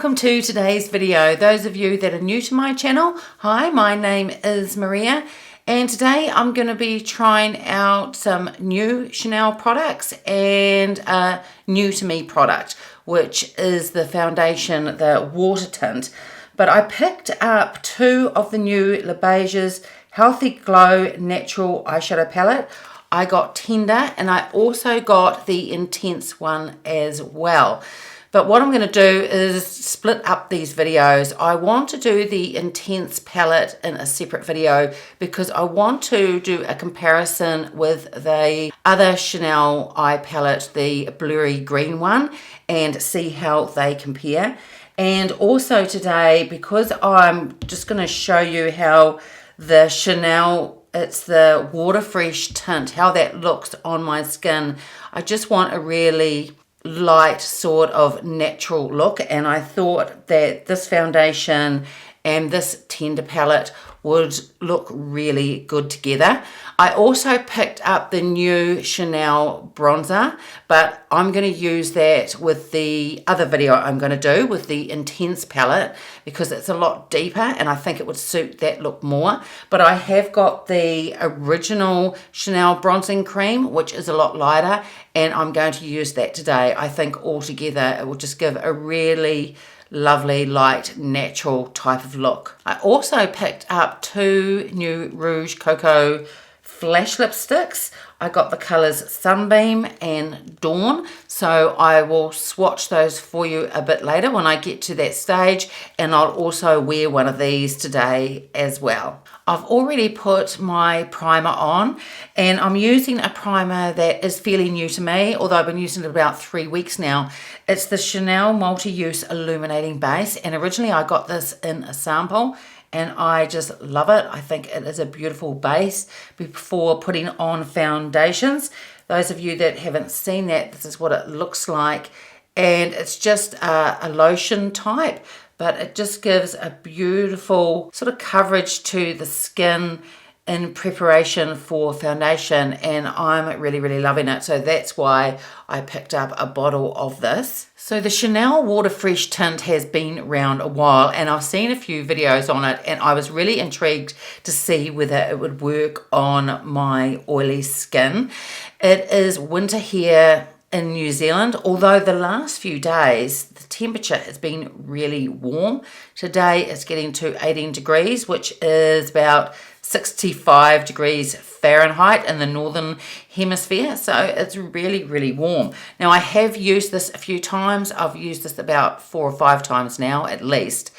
welcome to today's video. Those of you that are new to my channel, hi, my name is Maria, and today I'm going to be trying out some new Chanel products and a new to me product, which is the foundation, the water tint. But I picked up two of the new Beiges Healthy Glow Natural Eyeshadow Palette. I got Tender and I also got the Intense one as well. But what I'm going to do is split up these videos. I want to do the Intense palette in a separate video because I want to do a comparison with the other Chanel eye palette, the blurry green one, and see how they compare. And also today, because I'm just going to show you how the Chanel, it's the Water Fresh Tint, how that looks on my skin. I just want a really light sort of natural look, and I thought that this foundation and this Tender palette would look really good together. I also picked up the new Chanel bronzer, but I'm going to use that with the other video I'm going to do with the Intense palette because it's a lot deeper and I think it would suit that look more. But I have got the original Chanel bronzing cream, which is a lot lighter, and I'm going to use that today. I think altogether it will just give a really lovely, light, natural type of look. I also picked up two new Rouge Coco Flash lipsticks. I got the colours Sunbeam and Dawn, so I will swatch those for you a bit later when I get to that stage, and I'll also wear one of these today as well. I've already put my primer on, and I'm using a primer that is fairly new to me, although I've been using it about 3 weeks now. It's the Chanel Multi-Use Illuminating Base, and originally I got this in a sample, and I just love it. I think it is a beautiful base before putting on foundations. Those of you that haven't seen that, this is what it looks like, and it's just a lotion type, but it just gives a beautiful sort of coverage to the skin in preparation for foundation, and I'm really loving it. So that's why I picked up a bottle of this. So the Chanel Water Fresh Tint has been around a while, and I've seen a few videos on it, and I was really intrigued to see whether it would work on my oily skin. It is winter here in New Zealand, although the last few days the temperature has been really warm. Today it's getting to 18 degrees, which is about 65 degrees Fahrenheit in the northern hemisphere, so it's really warm. Now I have used this a few times. I've used this about 4 or 5 times now at least,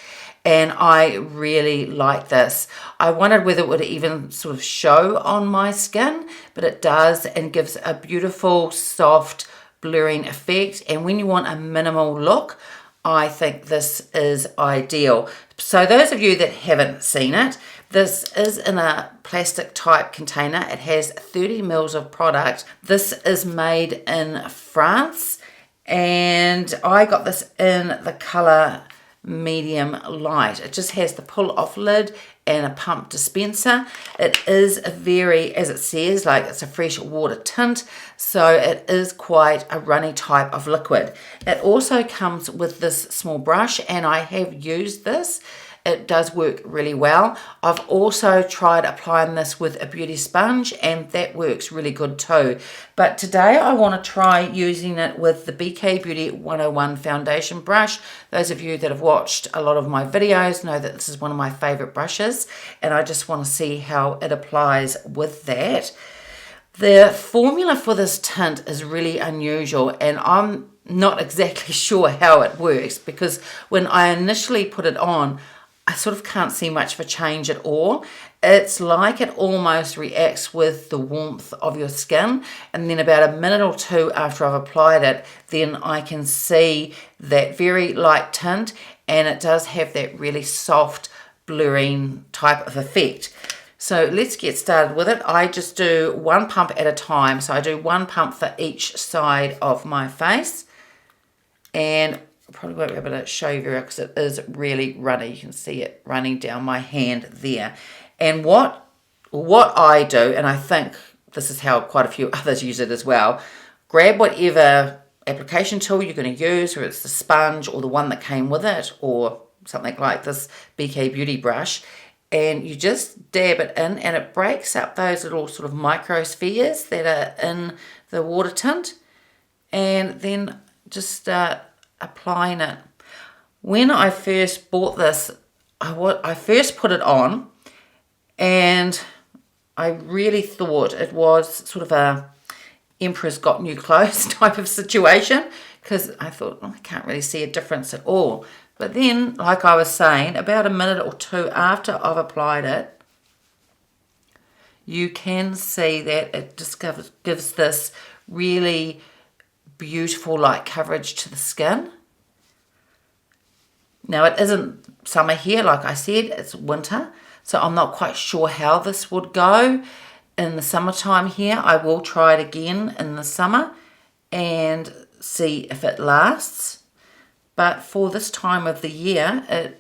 and I really like this. I wondered whether it would even sort of show on my skin, but it does, and gives a beautiful soft blurring effect. And when you want a minimal look, I think this is ideal. So those of you that haven't seen it, this is in a plastic type container. It has 30 mils of product. This is made in France, and I got this in the color medium light. It just has the pull off lid and a pump dispenser. It is a very, as it says, like it's a fresh water tint, so it is quite a runny type of liquid. It also comes with this small brush, and I have used this. It does work really well. I've also tried applying this with a beauty sponge, and that works really good too. But today I want to try using it with the BK Beauty 101 foundation brush. Those of you that have watched a lot of my videos know that this is one of my favorite brushes, and I just want to see how it applies with that. The formula for this tint is really unusual, and I'm not exactly sure how it works, because when I initially put it on, I sort of can't see much of a change at all. It's like it almost reacts with the warmth of your skin, and then about a minute or two after I've applied it, then I can see that very light tint, and it does have that really soft blurring type of effect. So let's get started with it. I just do one pump at a time. So I do one pump for each side of my face, and probably won't be able to show you very well because it is really runny. You can see it running down my hand there. And what I do, and I think this is how quite a few others use it as well, grab whatever application tool you're going to use, whether it's the sponge or the one that came with it, or something like this BK Beauty brush, and you just dab it in, and it breaks up those little sort of microspheres that are in the water tint, and then just start applying it. When I first bought this, I first put it on, and I really thought it was sort of a Emperor's Got New Clothes type of situation, because I thought, I can't really see a difference at all. But then, like I was saying, about a minute or two after I've applied it, you can see that it just gives this really beautiful light coverage to the skin. Now, it isn't summer here, like I said, it's winter, so I'm not quite sure how this would go in the summertime here. I will try it again in the summer and see if it lasts. But for this time of the year,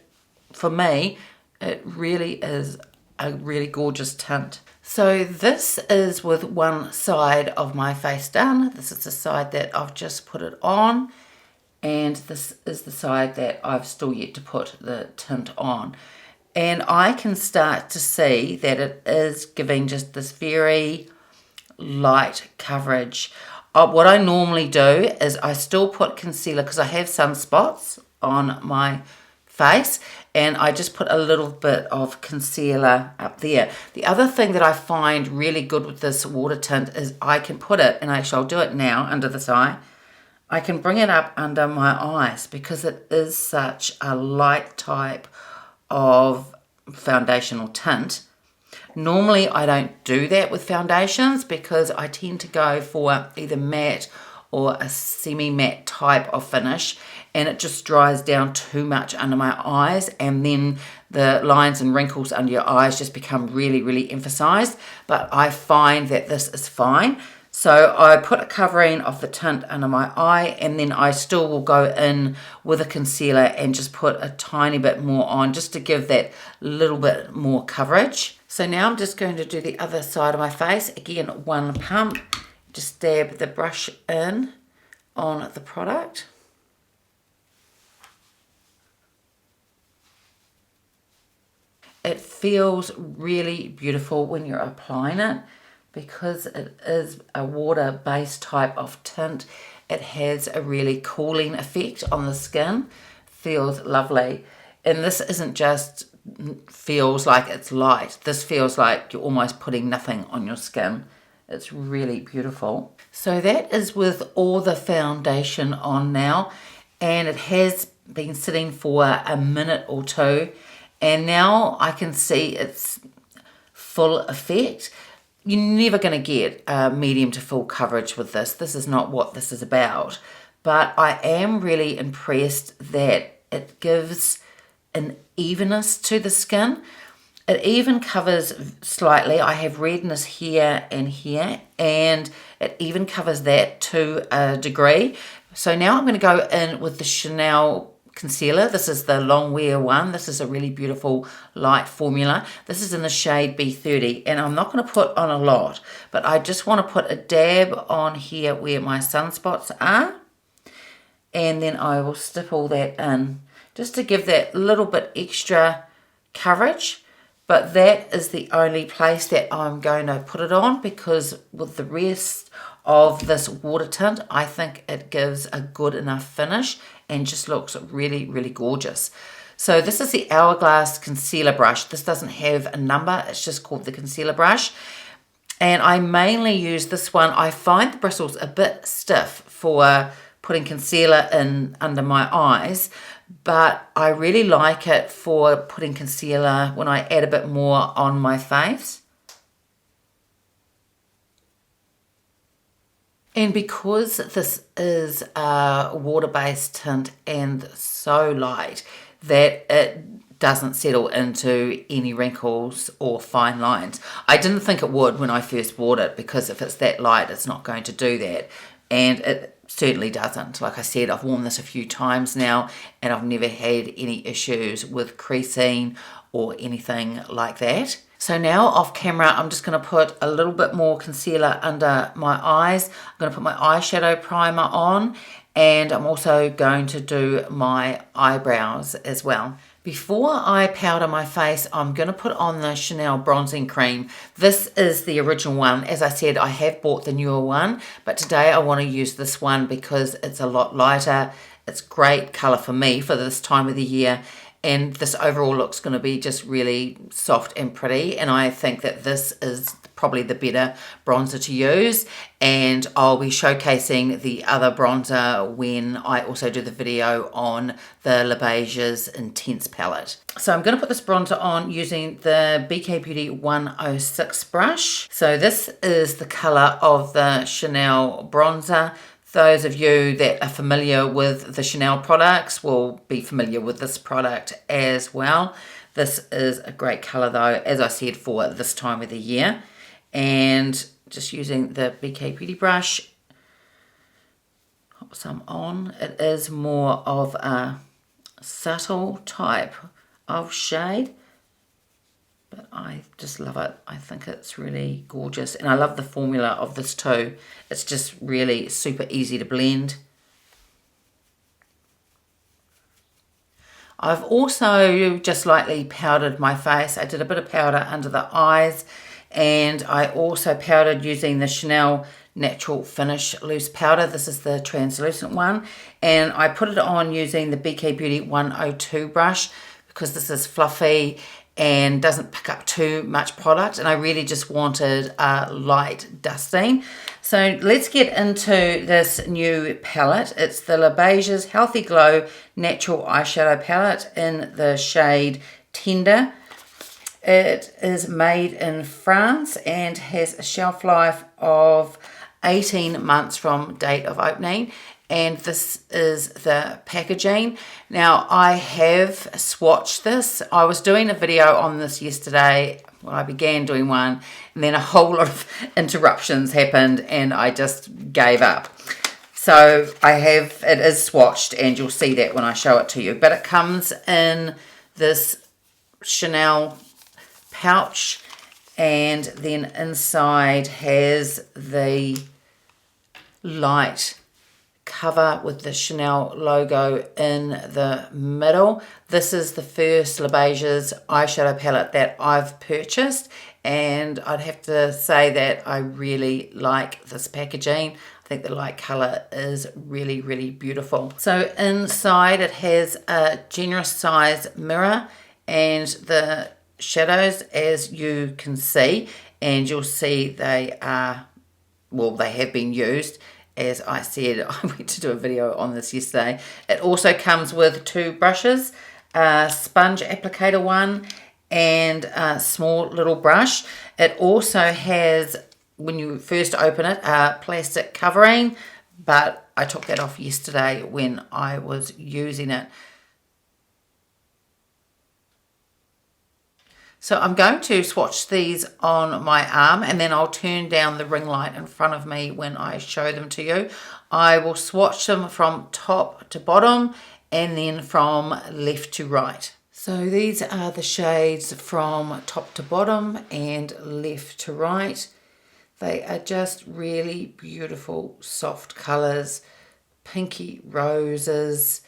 for me, it really is a really gorgeous tint. So this is with one side of my face done. This is the side that I've just put it on. And this is the side that I've still yet to put the tint on. And I can start to see that it is giving just this very light coverage. What I normally do is I still put concealer, because I have sunspots on my face, and I just put a little bit of concealer up there. The other thing that I find really good with this water tint is I can put it, and actually I'll do it now under this eye, I can bring it up under my eyes, because it is such a light type of foundational tint. Normally I don't do that with foundations, because I tend to go for either matte or a semi-matte type of finish, and it just dries down too much under my eyes, and then the lines and wrinkles under your eyes just become really, really emphasized. But I find that this is fine. So I put a covering of the tint under my eye, and then I still will go in with a concealer and just put a tiny bit more on, just to give that little bit more coverage. So now I'm just going to do the other side of my face. Again, one pump, just dab the brush in on the product. It feels really beautiful when you're applying it, because it is a water-based type of tint. It has a really cooling effect on the skin. Feels lovely. And this isn't just feels like it's light. This feels like you're almost putting nothing on your skin. It's really beautiful. So that is with all the foundation on now, and it has been sitting for a minute or two, and now I can see its full effect. You're never going to get medium to full coverage with this. This is not what this is about. But I am really impressed that it gives an evenness to the skin. It even covers slightly. I have redness here, and it even covers that to a degree. So now I'm going to go in with the Chanel concealer. This is the Longwear one. This is a really beautiful light formula. This is in the shade B30, and I'm not going to put on a lot, but I just want to put a dab on here where my sunspots are, and then I will stipple that in just to give that little bit extra coverage. But that is the only place that I'm going to put it on, because with the rest of this water tint, I think it gives a good enough finish and just looks really, really gorgeous. So this is the Hourglass concealer brush. This doesn't have a number, it's just called the concealer brush. And I mainly use this one. I find the bristles a bit stiff for putting concealer in under my eyes, but I really like it for putting concealer when I add a bit more on my face. And because this is a water-based tint and so light that it doesn't settle into any wrinkles or fine lines. I didn't think it would when I first bought it, because if it's that light, it's not going to do that. And it certainly doesn't. Like I said, I've worn this a few times now, and I've never had any issues with creasing or anything like that. So now off camera, I'm just going to put a little bit more concealer under my eyes. I'm going to put my eyeshadow primer on, and I'm also going to do my eyebrows as well. Before I powder my face, I'm going to put on the Chanel bronzing cream. This is the original one. As I said, I have bought the newer one, but today I want to use this one because it's a lot lighter. It's great colour for me for this time of the year. And this overall looks going to be just really soft and pretty. And I think that this is probably the better bronzer to use. And I'll be showcasing the other bronzer when I also do the video on the Beiges Intense palette. So I'm going to put this bronzer on using the BK Beauty 106 brush. So this is the colour of the Chanel bronzer. Those of you that are familiar with the Chanel products will be familiar with this product as well. This is a great colour though, as I said, for this time of the year. And just using the BK Beauty brush, pop some on. It is more of a subtle type of shade, but I just love it. I think it's really gorgeous, and I love the formula of this too. It's just really super easy to blend. I've also just lightly powdered my face. I did a bit of powder under the eyes, and I also powdered using the Chanel Natural Finish Loose Powder. This is the translucent one, and I put it on using the BK Beauty 102 brush because this is fluffy and doesn't pick up too much product, and I really just wanted a light dusting. So let's get into this new palette. It's the Beiges Healthy Glow Natural Eyeshadow Palette in the shade Tender. It is made in France and has a shelf life of 18 months from date of opening. And this is the packaging. Now, I have swatched this. I was doing a video on this yesterday. Well, I began doing one, and then a whole lot of interruptions happened, and I just gave up. So it is swatched, and you'll see that when I show it to you. But it comes in this Chanel pouch, and then inside has the light cover with the Chanel logo in the middle. This is the first Beiges eyeshadow palette that I've purchased, and I'd have to say that I really like this packaging. I think the light colour is really, really beautiful. So inside it has a generous size mirror and the shadows, as you can see, and you'll see they are, well, they have been used. As I said, I went to do a video on this yesterday. It also comes with two brushes, a sponge applicator one and a small little brush. It also has, when you first open it, a plastic covering, but I took that off yesterday when I was using it. So I'm going to swatch these on my arm, and then I'll turn down the ring light in front of me when I show them to you. I will swatch them from top to bottom and then from left to right. So these are the shades from top to bottom and left to right. They are just really beautiful soft colours, pinky roses,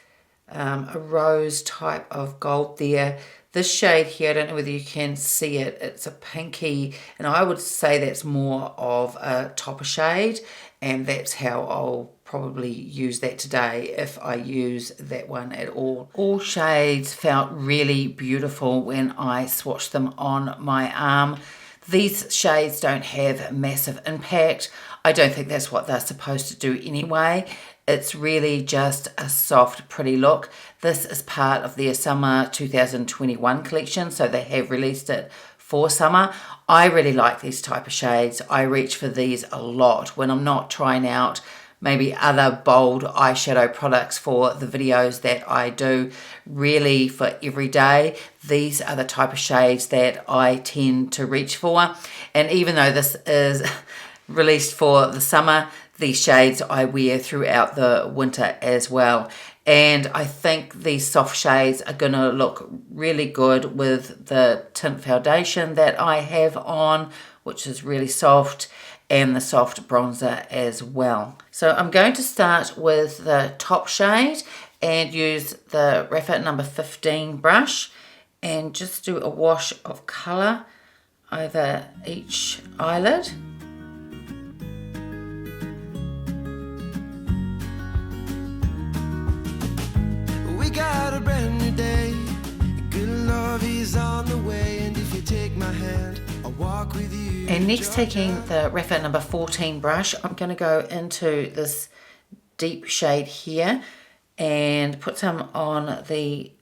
a rose type of gold there. This shade here, I don't know whether you can see it, it's a pinky, and I would say that's more of a topper shade, and that's how I'll probably use that today if I use that one at all. All shades felt really beautiful when I swatched them on my arm. These shades don't have massive impact. I don't think that's what they're supposed to do anyway. It's really just a soft, pretty look. This is part of their summer 2021 collection, so they have released it for summer. I really like these type of shades. I reach for these a lot when I'm not trying out maybe other bold eyeshadow products for the videos that I do. Really, for every day, these are the type of shades that I tend to reach for. And even though this is released for the summer, these shades I wear throughout the winter as well. and I think these soft shades are going to look really good with the tint foundation that I have on, which is really soft, and the soft bronzer as well. So I'm going to start with the top shade and use the Rephr number 15 brush and just do a wash of colour over each eyelid. We got a brand new day, good love is on the way, and if you take my hand, I'll walk with you. And next, taking the Rephr number 14 brush, I'm going to go into this deep shade here and put some on the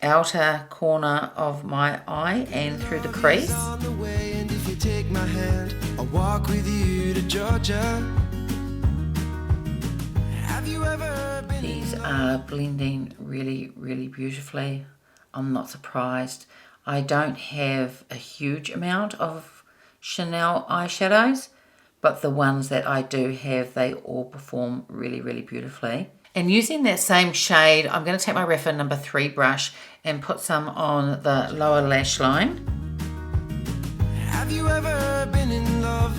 outer corner of my eye and through the crease. And if you take my hand, I'll walk with you to Georgia. Have you ever been? These are blending really, really beautifully. I'm not surprised. I don't have a huge amount of Chanel eyeshadows, but the ones that I do have, they all perform really, really beautifully. And using that same shade, I'm going to take my Rephr number 3 brush and put some on the lower lash line. Have you ever been in love?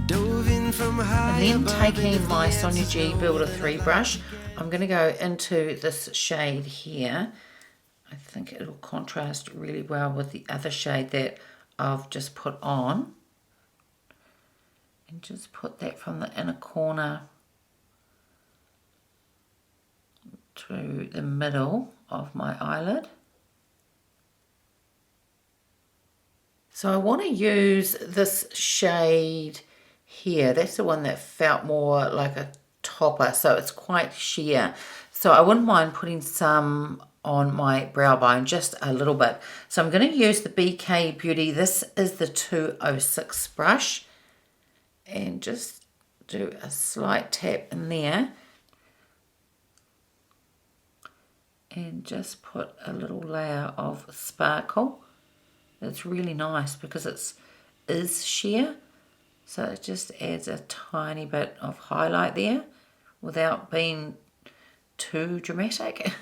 Dove in from high And then above, taking my Sonia G Builder 3 brush, I'm going to go into this shade here. I think it'll contrast really well with the other shade that I've just put on. And just put that from the inner corner to the middle of my eyelid. So I want to use this shade here. That's the one that felt more like a topper, so it's quite sheer. So I wouldn't mind putting some on my brow bone, just a little bit. So I'm going to use the BK Beauty. This is the 206 brush, and just do a slight tap in there. And just put a little layer of sparkle. It's really nice because it is sheer, so it just adds a tiny bit of highlight there without being too dramatic,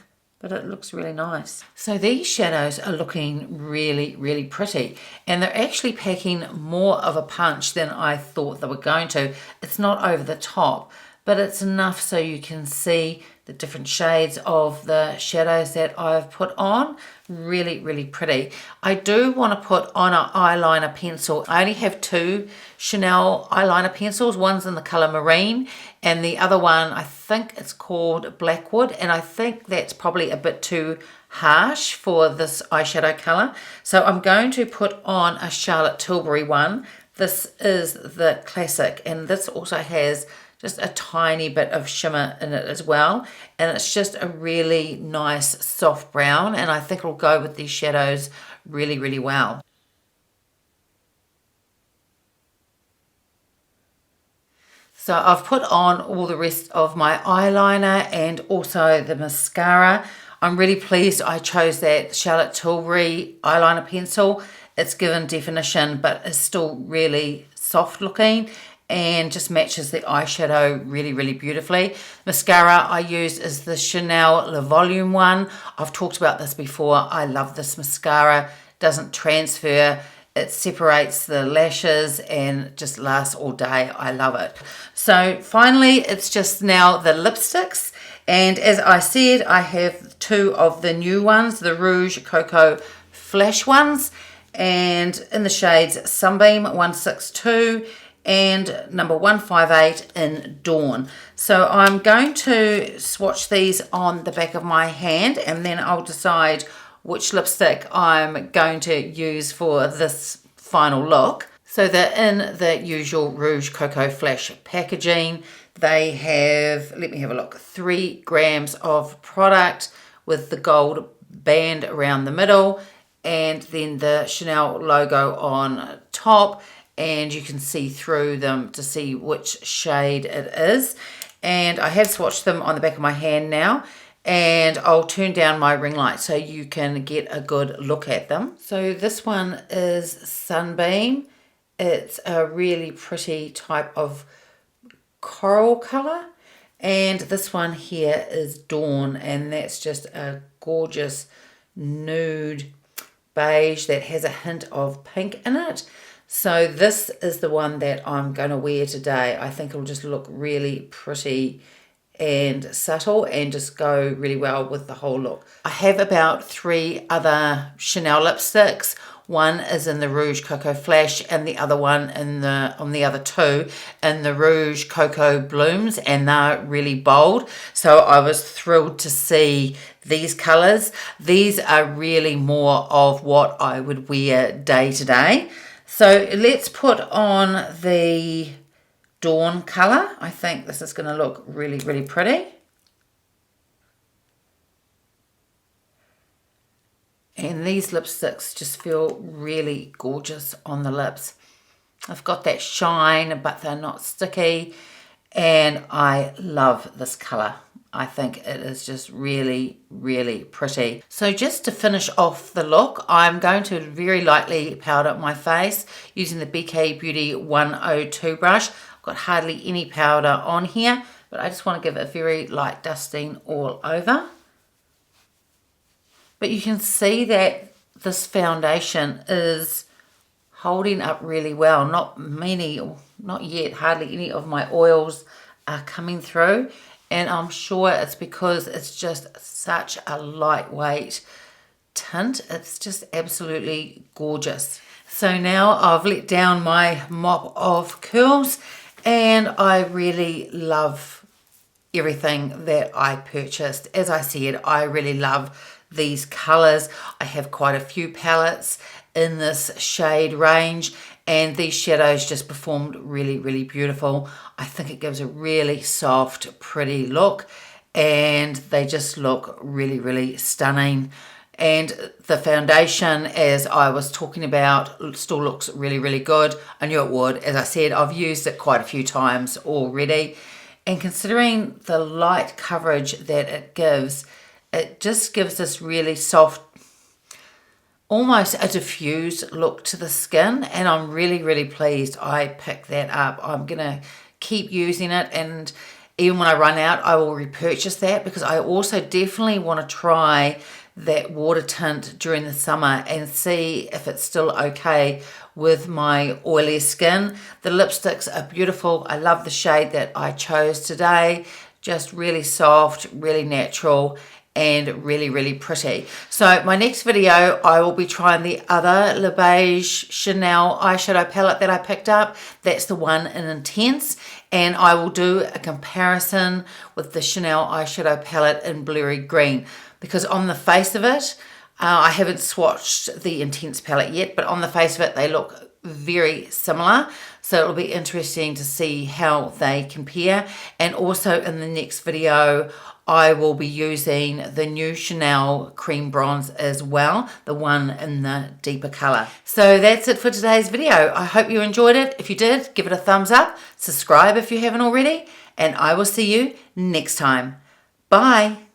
but it looks really nice. So these shadows are looking really, really pretty, and they're actually packing more of a punch than I thought they were going to. It's not over the top, but it's enough so you can see the different shades of the shadows that I've put on. Really, really pretty. I do want to put on an eyeliner pencil. I only have 2 Chanel eyeliner pencils. One's in the colour Marine, and the other one, I think it's called Blackwood, and I think that's probably a bit too harsh for this eyeshadow colour. So I'm going to put on a Charlotte Tilbury one. This is the classic, and this also has just a tiny bit of shimmer in it as well, and it's just a really nice soft brown, and I think it'll go with these shadows really, really well. So I've put on all the rest of my eyeliner and also the mascara. I'm really pleased I chose that Charlotte Tilbury eyeliner pencil. It's given definition, but it's still really soft looking and just matches the eyeshadow really, really beautifully. Mascara I use is the Chanel Le Volume one. I've talked about this before. I love this mascara. Doesn't transfer. It separates the lashes and just lasts all day. I love it. So finally, it's just now the lipsticks. And as I said, I have 2 of the new ones, the Rouge Coco Flash ones, and in the shades Sunbeam 162 and number 158 in Dawn. So I'm going to swatch these on the back of my hand, and then I'll decide which lipstick I'm going to use for this final look. So they're in the usual Rouge Coco Flash packaging. They have, let me have a look, 3 grams of product with the gold band around the middle, and then the Chanel logo on top, and you can see through them to see which shade it is. And I have swatched them on the back of my hand now, and I'll turn down my ring light so you can get a good look at them. So this one is Sunbeam. It's a really pretty type of coral color, And this one here is Dawn, and that's just a gorgeous nude beige that has a hint of pink in it. So this is the one that I'm going to wear today. I think it'll just look really pretty and subtle and just go really well with the whole look. I have about 3 other Chanel lipsticks. One is in the Rouge Coco Flash and the other one on the other 2 in the Rouge Coco Blooms, and they're really bold. So I was thrilled to see these colours. These are really more of what I would wear day to day. So let's put on the Dawn colour. I think this is going to look really, really pretty. And these lipsticks just feel really gorgeous on the lips. I've got that shine, but they're not sticky. And I love this colour. I think it is just really, really pretty. So just to finish off the look, I'm going to very lightly powder my face using the BK Beauty 102 brush. I've got hardly any powder on here, but I just want to give a very light dusting all over. But you can see that this foundation is holding up really well. Not yet, hardly any of my oils are coming through. And I'm sure it's because it's just such a lightweight tint. It's just absolutely gorgeous. So now I've let down my mop of curls, and I really love everything that I purchased. As I said, I really love these colors. I have quite a few palettes in this shade range, and these shadows just performed really, really beautiful. I think it gives a really soft, pretty look, and they just look really, really stunning. And the foundation, as I was talking about, still looks really, really good. I knew it would. As I said, I've used it quite a few times already, and considering the light coverage that it just gives this really soft, almost a diffused look to the skin, and I'm really, really pleased I picked that up. I'm gonna keep using it, and even when I run out, I will repurchase that, because I also definitely want to try that water tint during the summer and see if it's still okay with my oily skin. The lipsticks are beautiful. I love the shade that I chose today. Just really soft, really natural, and really, really pretty. So my next video, I will be trying the other Le Beige Chanel eyeshadow palette that I picked up. That's the one in Intense. And I will do a comparison with the Chanel eyeshadow palette in Blurry Green. Because on the face of it, I haven't swatched the Intense palette yet, but on the face of it, they look very similar. So it'll be interesting to see how they compare. And also in the next video, I will be using the new Chanel Cream Bronze as well, the one in the deeper color. So that's it for today's video. I hope you enjoyed it. If you did, give it a thumbs up, subscribe if you haven't already, and I will see you next time. Bye.